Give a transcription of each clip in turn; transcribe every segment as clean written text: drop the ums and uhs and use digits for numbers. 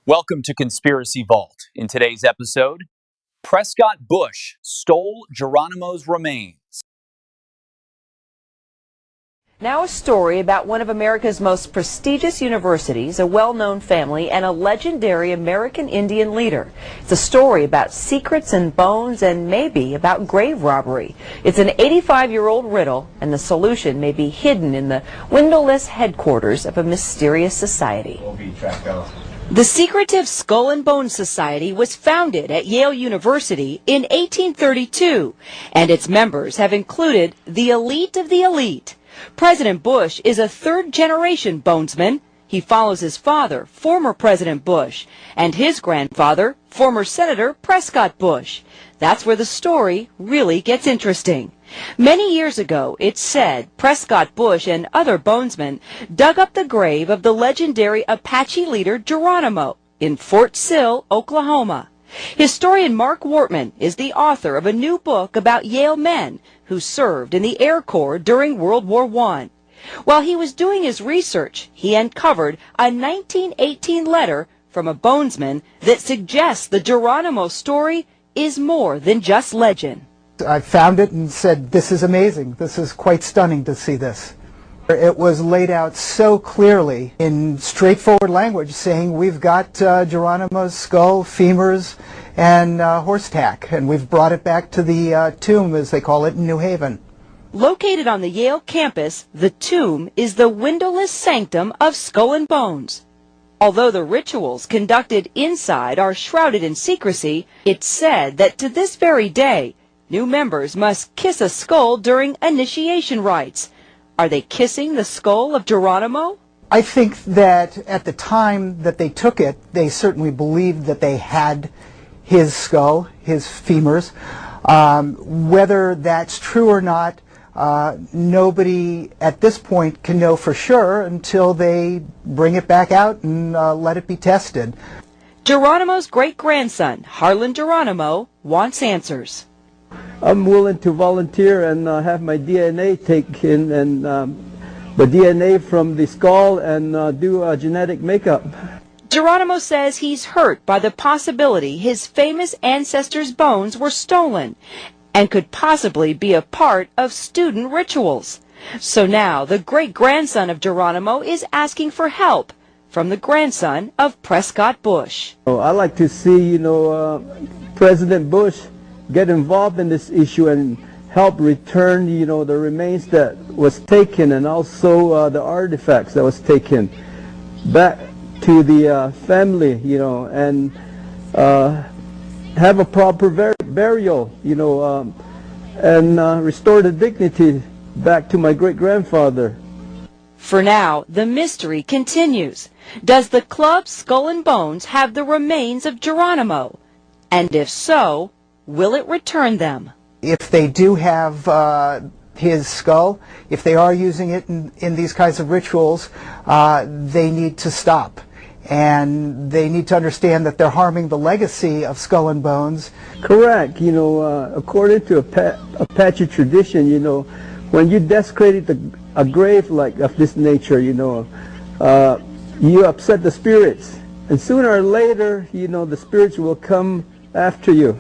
Welcome to Conspiracy Vault. In today's episode, Prescott Bush stole Geronimo's remains. Now a story about one of America's most prestigious universities, a well-known family, and a legendary American Indian leader. It's a story about secrets and bones and maybe about grave robbery. It's an 85-year-old riddle, and the solution may be hidden in the windowless headquarters of a mysterious society. The secretive Skull and Bones Society was founded at Yale University in 1832, and its members have included the elite of the elite. President Bush is a third-generation bonesman. He follows his father, former President Bush, and his grandfather, former Senator Prescott Bush. That's where the story really gets interesting. Many years ago, it's said Prescott Bush and other bonesmen dug up the grave of the legendary Apache leader Geronimo in Fort Sill, Oklahoma. Historian Mark Wortman is the author of a new book about Yale men who served in the Air Corps during World War I. While he was doing his research, he uncovered a 1918 letter from a bonesman that suggests the Geronimo story is more than just legend. I found it and said, this is amazing. This is quite stunning to see this. It was laid out so clearly in straightforward language, saying we've got Geronimo's skull, femurs, and horse tack, and we've brought it back to the tomb, as they call it, in New Haven. Located on the Yale campus, the tomb is the windowless sanctum of Skull and Bones. Although the rituals conducted inside are shrouded in secrecy, it's said that to this very day, new members must kiss a skull during initiation rites. Are they kissing the skull of Geronimo? I think that at the time that they took it, they certainly believed that they had his skull, his femurs. Whether that's true or not, nobody at this point can know for sure until they bring it back out and let it be tested. Geronimo's great-grandson, Harlan Geronimo, wants answers. I'm willing to volunteer and have my DNA taken and the DNA from the skull and do a genetic makeup. Geronimo says he's hurt by the possibility his famous ancestors' bones were stolen and could possibly be a part of student rituals. So now the great-grandson of Geronimo is asking for help from the grandson of Prescott Bush. I like to see, President Bush get involved in this issue and help return, the remains that was taken and also the artifacts that was taken back to the family, and have a proper burial, and restore the dignity back to my great-grandfather. For now, the mystery continues. Does the club Skull and Bones have the remains of Geronimo? And if so, will it return them? If they do have his skull, if they are using it in these kinds of rituals, they need to stop. And they need to understand that they're harming the legacy of Skull and Bones. Correct. According to Apache tradition, when you desecrate a grave of this nature, you upset the spirits. And sooner or later, the spirits will come after you.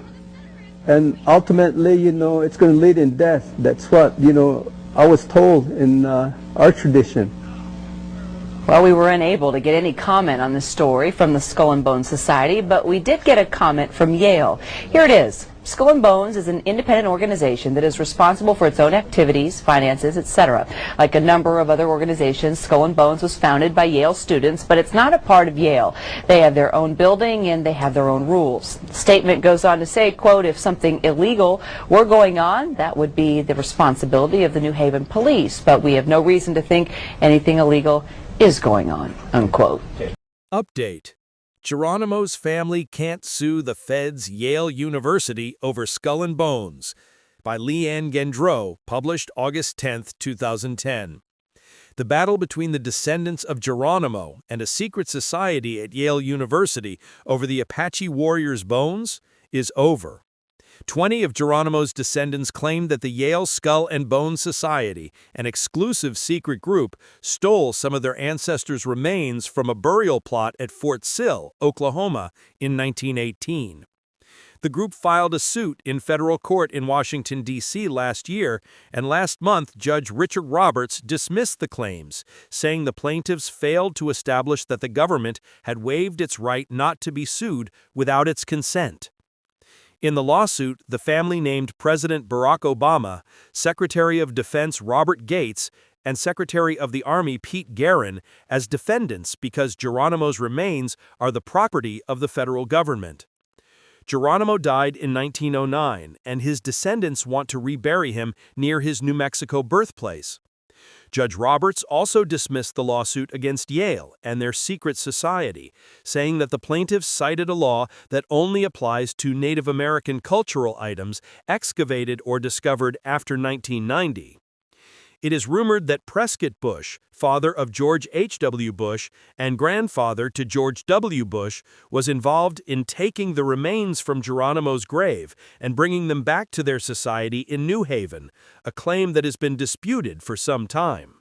And ultimately, it's going to lead in death. That's what, I was told in our tradition. Well, we were unable to get any comment on this story from the Skull and Bones Society, but we did get a comment from Yale. Here it is. Skull and Bones is an independent organization that is responsible for its own activities, finances, etc. Like a number of other organizations, Skull and Bones was founded by Yale students, but it's not a part of Yale. They have their own building and they have their own rules. The statement goes on to say, quote, if something illegal were going on, that would be the responsibility of the New Haven police, but we have no reason to think anything illegal is going on, unquote. Update. Geronimo's family can't sue the feds Yale University over Skull and Bones by Leanne Gendreau, published August 10, 2010. The battle between the descendants of Geronimo and a secret society at Yale University over the Apache warriors' bones is over. 20 of Geronimo's descendants claimed that the Yale Skull and Bones Society, an exclusive secret group, stole some of their ancestors' remains from a burial plot at Fort Sill, Oklahoma, in 1918. The group filed a suit in federal court in Washington, D.C. last year, and last month Judge Richard Roberts dismissed the claims, saying the plaintiffs failed to establish that the government had waived its right not to be sued without its consent. In the lawsuit, the family named President Barack Obama, Secretary of Defense Robert Gates, and Secretary of the Army Pete Guerin as defendants because Geronimo's remains are the property of the federal government. Geronimo died in 1909, and his descendants want to rebury him near his New Mexico birthplace. Judge Roberts also dismissed the lawsuit against Yale and their secret society, saying that the plaintiffs cited a law that only applies to Native American cultural items excavated or discovered after 1990. It is rumored that Prescott Bush, father of George H.W. Bush and grandfather to George W. Bush, was involved in taking the remains from Geronimo's grave and bringing them back to their society in New Haven, a claim that has been disputed for some time.